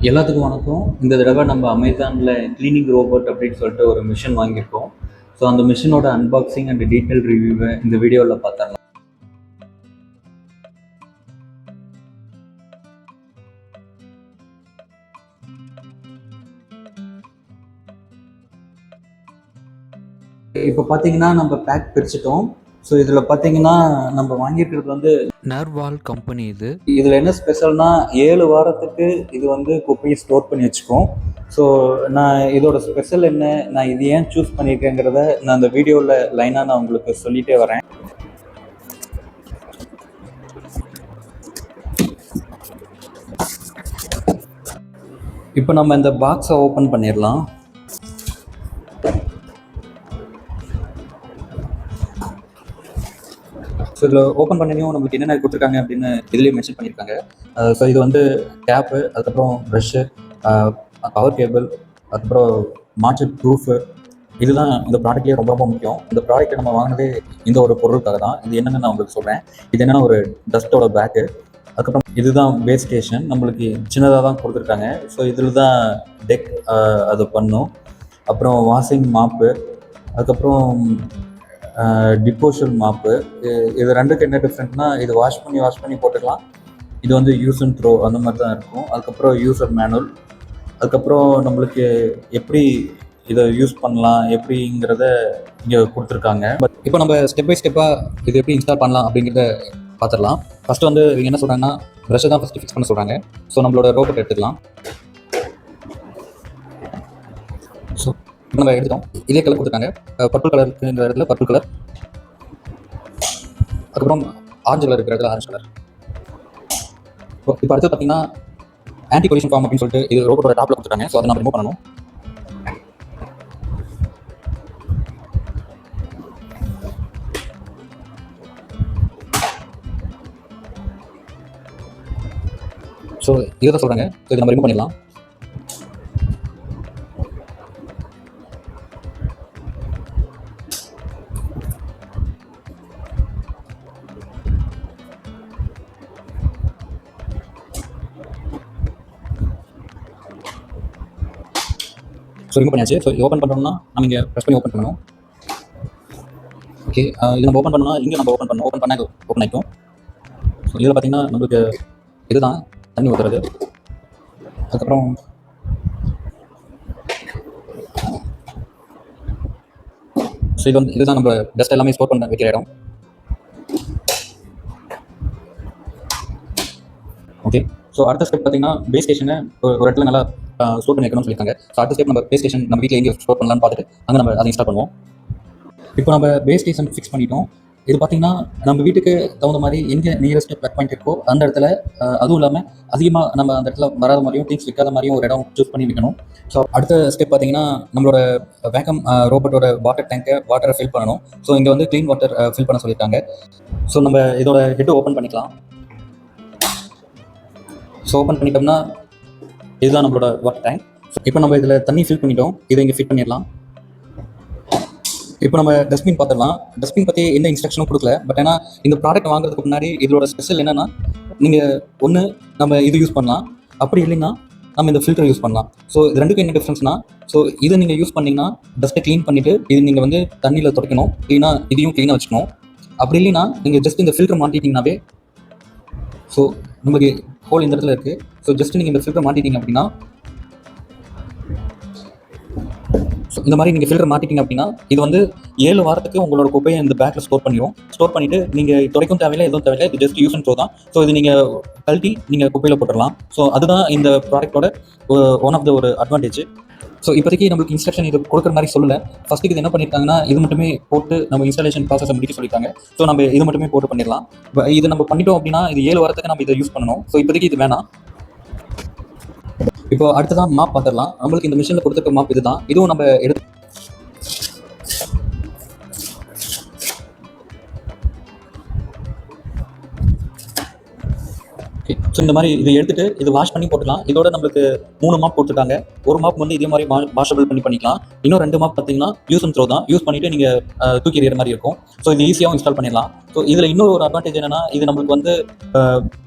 எல்லாத்துக்கும் வணக்கம். இந்த தடவை நம்ம அமேசானில் கிளீனிங் ரோபோட் அப்படின்னு சொல்லிட்டு ஒரு மிஷின் வாங்கியிருக்கோம். ஸோ அந்த மிஷினோட அன்பாக்சிங் அண்ட் டீட்டெயில் ரிவ்யூவை இந்த வீடியோவில் பார்த்துடலாம். இப்போ பார்த்தீங்கன்னா நம்ம பேக் பிரிச்சுட்டோம். ஸோ இதில் பார்த்தீங்கன்னா நம்ம வாங்கியிருக்கிறது வந்து நர்வால் கம்பெனி. இதில் என்ன ஸ்பெஷல்னா 7 வாரத்துக்கு இது வந்து குப்பையை ஸ்டோர் பண்ணி வச்சுக்கோம். ஸோ நான் இதோட ஸ்பெஷல் என்ன, நான் இது ஏன் சூஸ் பண்ணியிருக்கேங்கிறத நான் அந்த வீடியோவில் லைனாக நான் உங்களுக்கு சொல்லிகிட்டே வரேன். இப்போ நம்ம இந்த பாக்ஸை ஓப்பன் பண்ணிடலாம். ஸோ இதில் ஓப்பன் பண்ணியும் நம்மளுக்கு என்னென்ன கொடுத்துருக்காங்க அப்படின்னு இதுலேயே மென்ஷன் பண்ணியிருக்காங்க. ஸோ இது வந்து கேப்பு, அதுக்கப்புறம் ப்ரெஷ்ஷு, பவர் கேபிள், அதுக்கப்புறம் மாற்று ப்ரூஃபு. இதுதான் இந்த ப்ராடக்ட்லேயே ரொம்ப ரொம்ப முக்கியம். இந்த ப்ராடக்ட்டை நம்ம வாங்கினதே இந்த ஒரு பொருளுக்காக தான். இது என்னென்னு நான் உங்களுக்கு சொல்கிறேன். இது என்னென்னா ஒரு டஸ்ட்டோட பேக்கு. அதுக்கப்புறம் இதுதான் பேஸ் ஸ்டேஷன், நம்மளுக்கு சின்னதாக தான் கொடுத்துருக்காங்க. ஸோ இதில் தான் டெக் அது பண்ணும். அப்புறம் வாஷிங் மாப்பு, அதுக்கப்புறம் டிப்போஷல் மாப்பு. இது ரெண்டுக்கு என்ன டிஃப்ரெண்ட்னா, இது வாஷ் பண்ணி போட்டுக்கலாம். இது வந்து யூஸ் அண்ட் த்ரோ அந்த மாதிரி தான் இருக்கும். அதுக்கப்புறம் யூசர் மேனுவல், அதுக்கப்புறம் நம்மளுக்கு எப்படி இதை யூஸ் பண்ணலாம் எப்படிங்கிறத இங்கே கொடுத்துருக்காங்க. பட் இப்போ நம்ம ஸ்டெப் பை ஸ்டெப்பாக இது எப்படி இன்ஸ்டால் பண்ணலாம் அப்படிங்கிறத பார்த்துடலாம். ஃபஸ்ட்டு வந்து இவங்க என்ன சொல்கிறாங்கன்னா, ப்ரஷ்ஷை தான் ஃபஸ்ட்டு ஃபிக்ஸ் பண்ண சொல்கிறாங்க. ஸோ நம்மளோட ரோபோட் எடுத்துக்கலாம். ஸோ நம்ம எடுத்துட்டோம். இதே கலர் கொடுத்துருக்காங்க. பர்பிள் கலர் இருக்கிற இடத்துல பர்பிள் கலர், அதுக்கப்புறம் ஆரஞ்சு கலர் இருக்கிற இடத்துல ஆரஞ்சு கலர். இப்போ அடுத்து பார்த்தீங்கன்னா ஆன்டி கொலிஷன் ஃபார்ம் அப்படின்னு சொல்லிட்டு இது ரோபோட்டோட டாப்பில் கொடுத்துருக்காங்க. ஸோ அதை நம்ம ரிமூவ் பண்ணணும். ஸோ இதை தான் சொல்கிறாங்க. ஸோ இதை நம்ம ரிமூவ் பண்ணிடலாம். ஸோ ரிமூவ் பண்ணியாச்சு. ஸோ ஓப்பன் பண்ணுறோம்னா நம்ம இங்கே ப்ரெஸ் பண்ணி ஓப்பன் பண்ணணும். ஓகே, இது நம்ம ஓப்பன் பண்ணோம்னா இங்கே நம்ம ஓப்பன் பண்ணணும். ஓப்பன் பண்ணால் ஓப்பன் ஆகிக்கும். ஸோ இதில் பார்த்தீங்கன்னா நம்மளுக்கு இதுதான் தண்ணி ஊற்றுறது. அதுக்கப்புறம் ஸோ இது வந்து இதுதான் நம்ம டஸ்ட் எல்லாமே ஸ்டோர் பண்ண வைக்கிற இடம். ஓகே, ஸோ அடுத்த ஸ்டெப் பார்த்தீங்கன்னா பேஸ் ஸ்டேஷனை ஒரு இடத்துல நல்லா ஸ்டோர் பண்ணி வைக்கணும்னு சொல்லியிருக்காங்க. ஸோ அடுத்த ஸ்டெப் நம்ம பேஸ் ஸ்டேஷன் நம்ம வீட்டில் எங்கே ஸ்டோர் பண்ணலாம்னு பார்த்துட்டு அங்கே நம்ம அதை இன்ஸ்டால் பண்ணுவோம். இப்போ நம்ம பேஸ் ஸ்டேஷன் ஃபிக்ஸ் பண்ணிட்டோம். இது பார்த்தீங்கன்னா நம்ம வீட்டுக்கு தகுந்த மாதிரி எங்கே நியரஸ்ட் ப்ளக் பாயிண்ட் இருக்கோ அந்த இடத்துல, அதுவும் இல்லாமல் அதிகமாக நம்ம அந்த இடத்துல வராத மாதிரியும் திங்ஸ் விற்காத மாதிரியும் ஒரு இடம் சூஸ் பண்ணி வைக்கணும். ஸோ அடுத்த ஸ்டெப் பார்த்தீங்கன்னா நம்மளோட வேக்கம் ரோபோட்டோட வாட்டர் டேங்கை வாட்டரை ஃபில் பண்ணணும். ஸோ இங்கே வந்து க்ளீன் வாட்டர் ஃபில் பண்ண சொல்லியிருக்காங்க. ஸோ நம்ம இதோட ஹெட் ஓப்பன் பண்ணிக்கலாம். ஸோ ஓப்பன் பண்ணிட்டோம்னா இதுதான் நம்மளோட வாட்டர் டேங்க். இப்போ நம்ம இதில் தண்ணி ஃபில் பண்ணிட்டோம். இதை இங்கே ஃபிட் பண்ணிடலாம். இப்போ நம்ம டஸ்ட்பின் பார்த்துடலாம். டஸ்ட்பின் பற்றி எந்த இன்ஸ்ட்ரக்ஷனும் கொடுக்கல. பட் ஆனால் இந்த ப்ராடக்ட் வாங்குறதுக்கு முன்னாடி இதோட ஸ்பெஷல் என்னென்னா, நீங்கள் ஒன்று நம்ம இது யூஸ் பண்ணலாம், அப்படி இல்லைன்னா நம்ம இந்த ஃபில்டர் யூஸ் பண்ணலாம். ஸோ இது ரெண்டுக்கும் என்ன டிஃப்ரென்ஸ்னா, ஸோ இதை நீங்கள் யூஸ் பண்ணிங்கன்னா டஸ்ட்டை க்ளீன் பண்ணிவிட்டு இது நீங்கள் வந்து தண்ணியில் துடைக்கணும், க்ளீனாக இதையும் க்ளீனாக வச்சுக்கணும். அப்படி இல்லைன்னா நீங்கள் ஜஸ்ட் இந்த ஃபில்டர் மாட்டிட்டிங்கனாவே, ஸோ நமக்கு ஹோல் இந்த இடத்துல இருக்குது. ஸோ ஜஸ்ட் நீங்கள் இந்த ஃபில்டர் மாட்டிட்டீங்க அப்படின்னா, ஸோ இந்த மாதிரி நீங்கள் ஃபில்டர் மாட்டிட்டீங்க அப்படின்னா இது வந்து 7 வாரத்துக்கு உங்களோட குப்பையை இந்த பேக்கில் ஸ்டோர் பண்ணிடும். ஸ்டோர் பண்ணிவிட்டு நீங்கள் துடைக்கும் தேவையில்லை, எதுவும் தேவையில்லை, இது ஜஸ்ட் யூஸ் அண்ட் த்ரோ தான். ஸோ இது நீங்கள் கழட்டி நீங்கள் குப்பையில் போட்டுடலாம். ஸோ அதுதான் இந்த ப்ராடக்ட்டோட ஒன் ஆஃப் த ஒரு அட்வான்டேஜ். ஸோ இப்போதைக்கு நம்மளுக்கு இன்ஸ்ட்ரக்ஷன் இது கொடுக்குற மாதிரி சொல்லலை. ஃபஸ்ட்டுக்கு இது என்ன பண்ணியிருக்காங்கன்னா, இது மட்டுமே போட்டு நம்ம இன்ஸ்டாலேஷன் ப்ராசஸை முடிக்க சொல்லியிருக்காங்க. ஸோ நம்ம இது மட்டுமே போட்டு பண்ணிடலாம். இது நம்ம பண்ணிட்டோம் அப்படின்னா இது 7 வாரத்துக்கு நம்ம இதை யூஸ் பண்ணணும். ஸோ இப்போதைக்கு இது வேணாம். இப்போ அடுத்ததான் மாப் பார்த்துடலாம். நம்மளுக்கு இந்த மிஷினில் கொடுத்துருக்க மாப் இதுதான். இதுவும் நம்ம எடுத்து ஸோ இந்த மாதிரி இதை எடுத்துகிட்டு இது வாஷ் பண்ணி போட்டுக்கலாம். இதோட நம்மளுக்கு 3 மாப் கொடுத்துருக்காங்க. ஒரு மாப் வந்து இதே மாதிரி வாஷபிள் பண்ணிக்கலாம். இன்னும் 2 மாப் பார்த்தீங்கன்னா யூஸ் அண்ட் த்ரோ தான். யூஸ் பண்ணிவிட்டு நீங்கள் தூக்கி எறிகிற மாதிரி இருக்கும். ஸோ இது ஈஸியாகவும் இன்ஸ்டால் பண்ணிடலாம். ஸோ இதில் இன்னொரு ஒரு அட்வான்டேஜ் என்னென்னா, இது நம்மளுக்கு வந்து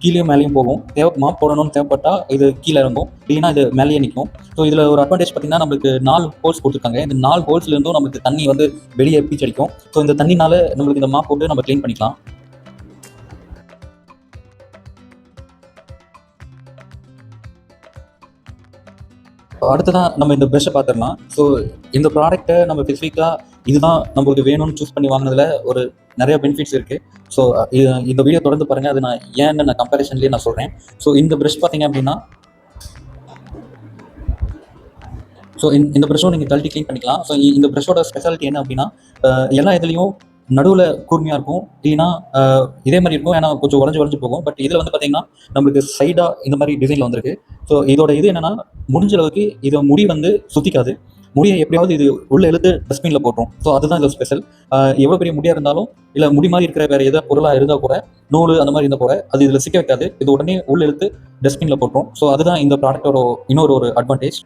கீழே மேலேயும் போகும். மாப் போடணும்னு தேவைப்பட்டால் இது கீழே இறங்கும், இல்லைன்னா இது மேலேயே நிற்கும். ஸோ இதில் ஒரு அட்வான்டேஜ் பார்த்தீங்கன்னா, நம்மளுக்கு 4 ஹோல்ஸ் கொடுத்துருக்காங்க. இந்த 4 ஹோல்ஸ்லேருந்தும் நமக்கு தண்ணி வந்து வெளியே பீச்சடிக்கும். ஸோ இந்த தண்ணினால நம்மளுக்கு இந்த மாப் போட்டு நம்ம க்ளீன் பண்ணிக்கலாம். அடுத்ததான் நம்ம இந்த ப்ரஷ்ஷை பார்த்துடலாம். ஸோ இந்த ப்ராடக்ட்டை நம்ம ஸ்பெசிஃபிக்காக இதுதான் நம்மளுக்கு வேணும்னு சூஸ் பண்ணி வாங்கினதில் ஒரு நிறைய பெனிஃபிட்ஸ் இருக்குது. ஸோ இந்த வீடியோ தொடர்ந்து பாருங்கள். அது நான் ஏன்னு நான் கம்பேரிஷன்லேயே நான் சொல்கிறேன். ஸோ இந்த ப்ரஷ் பார்த்தீங்க அப்படின்னா, ஸோ இந்த ப்ரஷ்ஷும் நீங்கள் கழட்டி க்ளீன் பண்ணிக்கலாம். ஸோ இந்த ப்ரஷ்ஷோட ஸ்பெஷாலிட்டி என்ன அப்படின்னா, எல்லா இதுலேயும் நடுவில் கூர்மையாக இருக்கும், இல்லைன்னா இதே மாதிரி இருக்கும். ஏன்னா கொஞ்சம் உடஞ்சி போகும். பட் இதில் வந்து பார்த்தீங்கன்னா நம்மளுக்கு சைடாக இந்த மாதிரி டிசைனில் வந்திருக்கு. ஸோ இதோட இது என்னென்னா, முடிஞ்ச அளவுக்கு இதை முடி வந்து சுற்றிக்காது. முடியை எப்படியாவது இது உள்ளே இழுத்து டஸ்ட்பினில் போட்டுரும். ஸோ அதுதான் இது ஸ்பெஷல். எவ்வளோ பெரிய முடியாக இருந்தாலும், இல்லை முடி மாதிரி இருக்கிற வேறு எதாவது பொருளாக இருந்தால் கூட, நூல் அந்த மாதிரி இருந்தால் கூட அது இதில் சிக்க வைக்காது. இது உடனே உள்ளே இழுத்து டஸ்ட்பினில் போட்டுரும். ஸோ அதுதான் இந்த ப்ராடக்டோட இன்னொரு ஒரு அட்வான்டேஜ்.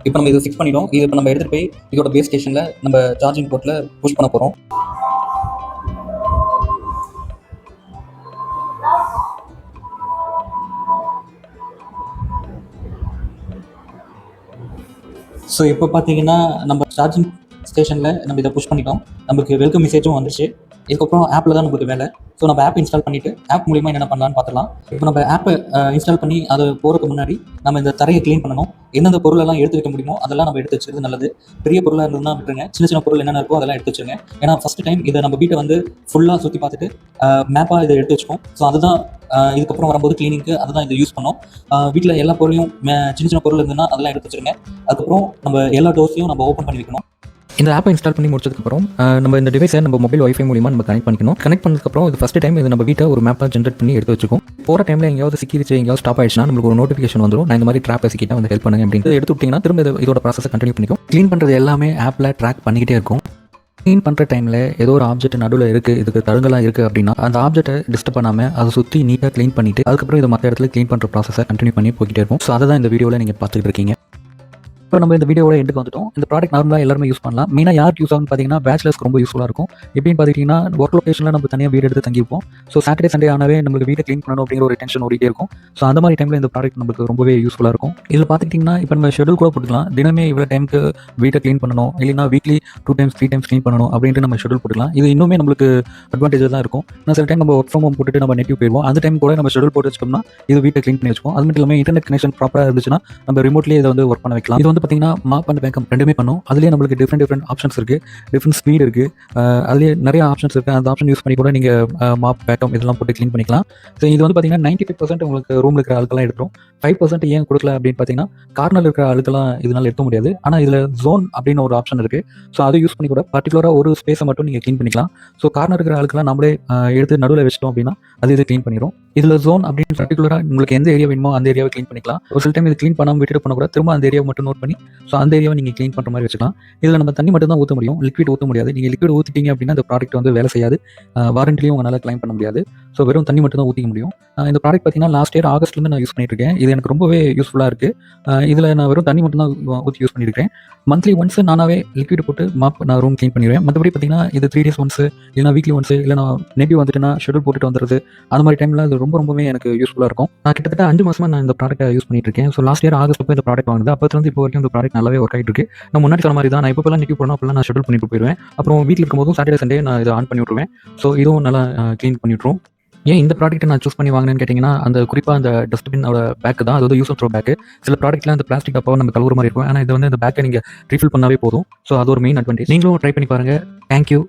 இப்போ நம்ம இதை ஃபிக்ஸ் பண்ணிட்டோம். இது இப்போ நம்ம எடுத்துகிட்டு போய் இதோட பேஸ் ஸ்டேஷனில் நம்ம சார்ஜிங் போர்ட்டில் புஷ் பண்ண போகிறோம். ஸோ இப்போ பார்த்தீங்கன்னா நம்ம சார்ஜிங் ஸ்டேஷனில் நம்ம இதை புஷ் பண்ணிட்டோம். நமக்கு வெல்கம் மெசேஜும் வந்துச்சு. இதுக்கப்புறம் ஆப்பில் தான் நமக்கு வேலை. ஸோ நம்ம ஆப் இன்ஸ்டால் பண்ணிவிட்டு ஆப் மூலிமா என்னென்ன பண்ணலான்னு பார்த்துலாம். இப்போ நம்ம ஆப்பை இன்ஸ்டால் பண்ணி அது போகிறதுக்கு முன்னாடி நம்ம இந்த தரையை க்ளீன் பண்ணணும். எந்தெந்த பொருளெல்லாம் எடுத்து வைக்க முடியுமோ அதெல்லாம் நம்ம எடுத்து வச்சுக்கிறது நல்லது. பெரிய பொருளாக இருந்ததுன்னா விட்டுருங்க. சின்ன பொருள் என்னென்ன இருக்கோ அதெல்லாம் எடுத்து வச்சுருங்க. ஏன்னா ஃபஸ்ட்டு டைம் இதை நம்ம வீட்டை வந்து ஃபுல்லாக சுற்றி பார்த்துட்டு மேப்பாக இதை எடுத்து வச்சுப்போம். ஸோ அதுதான் இதுக்கப்புறம் வரும்போது க்ளீனிங்க்கு அதுதான் இதை யூஸ் பண்ணோம். வீட்டில் எல்லா பொருளையும் சின்ன பொருள் இருந்ததுன்னா அதெல்லாம் எடுத்து வச்சுருங்க. அதுக்கப்புறம் நம்ம எல்லா டோர்ஸையும் நம்ம ஓப்பன் பண்ணி வைக்கணும். இந்த ஆப்பை இன்ஸ்டால் பண்ணி முடிச்சதுக்கப்புறம் நம்ம இந்த டிவைஸை நம்ம மொபைல் வைஃபை மூலிமா நம்ம கனெக்ட் பண்ணிக்கணும். கனெக்ட் பண்ணதுக்கப்புறம் இது ஃபஸ்ட் டைம் இது நம்ம வீட்டை ஒரு மேப்பாக ஜென்ரேட் பண்ணி எடுத்து வச்சுக்கும். போகிற டைமில் எங்கேயாவது சிக்கிடுச்சு, எங்கேயாவது ஸ்டாப் ஆயிடுச்சுன்னா நம்மளுக்கு ஒரு நோட்டிஃபிகேஷன் வந்துடும். நான் இந்த மாதிரி ட்ராப்பை சிக்கிட்டா வந்து ஹெல்ப் பண்ணுங்க அப்படின்னு எடுத்து விட்டிங்கன்னா திரும்ப இதோட ப்ராசஸை கண்டினியூ பண்ணிக்கும். க்ளீன் பண்ணுறது எல்லாமே ஆப்பில் ட்ராக் பண்ணிக்கிட்டே இருக்கும். க்ளீன் பண்ணுற டைமில் ஏதோ ஒரு ஆப்ஜெக்ட் நடுவில் இருக்குது, இதுக்கு தருங்கலாம் இருக்குது அப்படின்னா அந்த ஆப்ஜெக்ட்டை டிஸ்டர்ப் பண்ணாமல் அதை சுற்றி நீட்டாக க்ளீன் பண்ணிவிட்டு அதுக்கப்புறம் இதை மற்ற இடத்துல க்ளீன் பண்ணுற ப்ராசஸை கண்டினியூ பண்ணி போய்கிட்டே இருக்கும். ஸோ அதை தான் இந்த வீடியோவில் நீங்கள் பார்த்துட்டு இருக்கீங்க. இப்போ நம்ம இந்த வீடியோட எண்டுக்கு வந்துட்டோம். இந்த ப்ராடக்ட் நார்மலாக எல்லாருமே யூஸ் பண்ணலாம். மெயினாக யாருக்கு யூஸ் ஆகும்னு பார்த்தீங்கன்னா பேச்சுலர்ஸ்க்கு ரொம்ப யூஸ்ஃபுல்லாக இருக்கும். எப்படின்னு பார்த்துக்கிட்டிங்கன்னா, ஒர்க் லொகேஷனில் நம்ம தனியாக வீடு எடுத்து தங்கிப்போம். ஸோ சாட்டர்டே சண்டே ஆனாவே நம்மளுக்கு வீட்டை க்ளீன் பண்ணணும் அப்படிங்கிற ஒரு டென்ஷன் ஓடிட்டே இருக்கும். ஸோ அந்த மாதிரி டைமில் இந்த ப்ராடக்ட் நம்மளுக்கு ரொம்பவே யூஸ்ஃபுல்லாக இருக்கும். இதில் பார்த்துக்கிட்டிங்கன்னா இப்போ நம்ம ஷெடியூல் கூட போட்டுக்கலாம். தினமே இவ்வளோ டைமுக்கு வீட்டை க்ளீன் பண்ணணும், இல்லைனா வீக்லி 2 times 3 times க்ளீன் பண்ணணும் அப்படின்ட்டு நம்ம ஷெடியூல் போட்டுக்கலாம். இது இன்னுமே நம்மளுக்கு அட்வான்டேஜ் தான் இருக்கும். நான் சில டைம் நம்ம ஒர்க் ஃப்ரம் ஹோம் போட்டுட்டு நம்ம நெட்டிவ் போயிடுவோம். அந்த டைம் கூட நம்ம ஷெடியூல் போட்டு வச்சோம்னா இது வீட்டை க்ளீன் பண்ணி வச்சுக்கோம். அது மட்டும் இல்லாமல் இன்டர்நெட் கனெக்ஷன் ப்ராப்பராக இருந்துச்சுன்னா நம்ம ரிமோட்லேயே இதை வந்து ஒர்க் பண்ண வைக்கலாம். இது வந்து பார்த்தீங்கன்னா மாப் அண்ட் பேக்கப் ரெண்டுமே பண்ணும். அதுலேயே நம்மளுக்கு டிஃப்ரெண்ட் ஆப்ஷன்ஸ் இருக்குது, டிஃப்ரெண்ட் ஸ்பீட் இருக்குது. அதுலேயே நிறைய ஆப்ஷன்ஸ் இருக்குது. அந்த ஆப்ஷன் யூஸ் பண்ணி கூட நீங்கள் மாப் பேக்கப் இதெல்லாம் போட்டு க்ளீன் பண்ணிக்கலாம். ஸோ இது வந்து பார்த்தீங்கன்னா 95% உங்களுக்கு ரூமில் இருக்கிற ஆளுக்கெல்லாம் எடுத்துரும். 5% ஏன் கொடுக்கல அப்படின்னு பார்த்தீங்கன்னா, கார்னரில் இருக்கிற ஆளுக்கெல்லாம் இதனால் எடுக்க முடியாது. ஆனால் இதில் ஜோன் அப்படின்னு ஒரு ஆப்ஷன் இருக்குது. ஸோ அதை யூஸ் பண்ணி கூட பர்டிகுலராக ஒரு ஸ்பேஸை மட்டும் நீங்கள் க்ளீன் பண்ணிக்கலாம். ஸோ கார்னர் இருக்கிற ஆளுக்கெல்லாம் நம்மளே எடுத்து நடுவில் வச்சிட்டோம் அப்படின்னா அது இதை க்ளீன் பண்ணிடும். இதில் ஜோன் அப்படின்னு பர்டிகுலராக உங்களுக்கு எந்த ஏரியா வேணுமோ அந்த ஏரியாவை க்ளீன் பண்ணிக்கலாம். ஒரு சில டைம் இது க்ளீன் பண்ணாமல் விட்டுட்டு போனால் கூட திரும்ப அந்த ஏரியாவை மட்டும் நோட் பண்ணி ஸோ அந்த ஏரியாவை நீங்கள் க்ளீன் பண்ணுற மாதிரி வச்சுக்கலாம். இதில் நம்ம தண்ணி மட்டும் தான் ஊற்ற முடியும், லிக்விட் ஊற்ற முடியாது. நீங்கள் லிக்விட் ஊற்றிட்டீங்க அப்படின்னா அந்த ப்ராடக்ட் வந்து வேலை செய்யாது. வாரண்டிலையும் உங்களால் கிளைம் பண்ண முடியாது. ஸோ வெறும் தண்ணி மட்டும் தான் ஊற்றிக்க முடியும். இந்த ப்ராடக்ட் பார்த்தீங்கன்னா லாஸ்ட் இயர் ஆகஸ்ட்லேருந்து நான் யூஸ் பண்ணிட்டு இருக்கேன். இது எனக்கு ரொம்பவே யூஸ்ஃபுல்லாக இருக்குது. இதில் நான் வெறும் தண்ணி மட்டும் தான் ஊற்றி யூஸ் பண்ணியிருக்கேன். மந்த்லி ஒன்ஸ் நானாவே லிக்விட் போட்டு மாப் நான் ரூம் க்ளீன் பண்ணிடுவேன். மற்றபடி பார்த்தீங்கன்னா இது 3 days ஒன்ஸ் இல்லைனா வீக்லி ஒன்ஸ் இல்லை நான் நெட்டிவ் வந்துட்டுனா ஷெடியூல் போட்டுட்டு வந்துடுது. அந்த மாதிரி டைமில் அது ரொம்பவே எனக்கு யூஸ்ஃபுல்லாக இருக்கும். நான் கிட்டத்தட்ட 5 மாதமாக நான் இந்த ப்ராடக்ட்டை யூஸ் பண்ணிட்டு இருக்கேன். ஸோ லாஸ்ட் இயர் ஆகஸ்ட் இந்த ப்ராடக்ட் வாங்குது. அப்போது இப்போ வரைக்கும் இந்த ப்ராடக்ட் நல்லாவே ஒர்க் ஆகிட்டு இருக்கு. நான் முன்னாடி சொன்ன மாதிரி தான் நான் எப்போலாம் நெட்டிவ் போடணும் அப்போலாம் நான் ஷெடியூல் பண்ணிட்டு போயிடுவேன். அப்புறம் வீட்டில் இருக்கும்போதும் சாட்டர்டே சண்டே நான் இதை ஆன் பண்ணி விட்ருவேன். ஸோ இதுவும் நல்லா க்ளீன் பண்ணி விட்ருவோம். ஏன் இந்த ப்ராடக்ட்டை நான் சூஸ் பண்ணி வாங்கினேன்னு கேட்டிங்கன்னா, அந்த குறிப்பாக அந்த டஸ்ட்பினோட பேக்கு தான். அது வந்து யூஸ் அண்ட் த்ரோ பேக்கு. சில ப்ராடக்ட்லாம் அந்த பிளாஸ்டிக் டப்பாவை நம்ம கழுவுற மாதிரி இருக்கும். ஆனால் இது வந்து அந்த பேக்கை நீங்கள் ரீஃபில் பண்ணாவே போதும். ஸோ அது ஒரு மெயின் அட்வான்டேஜ். நீங்களும் ட்ரை பண்ணி பாருங்கள். தேங்க்யூ.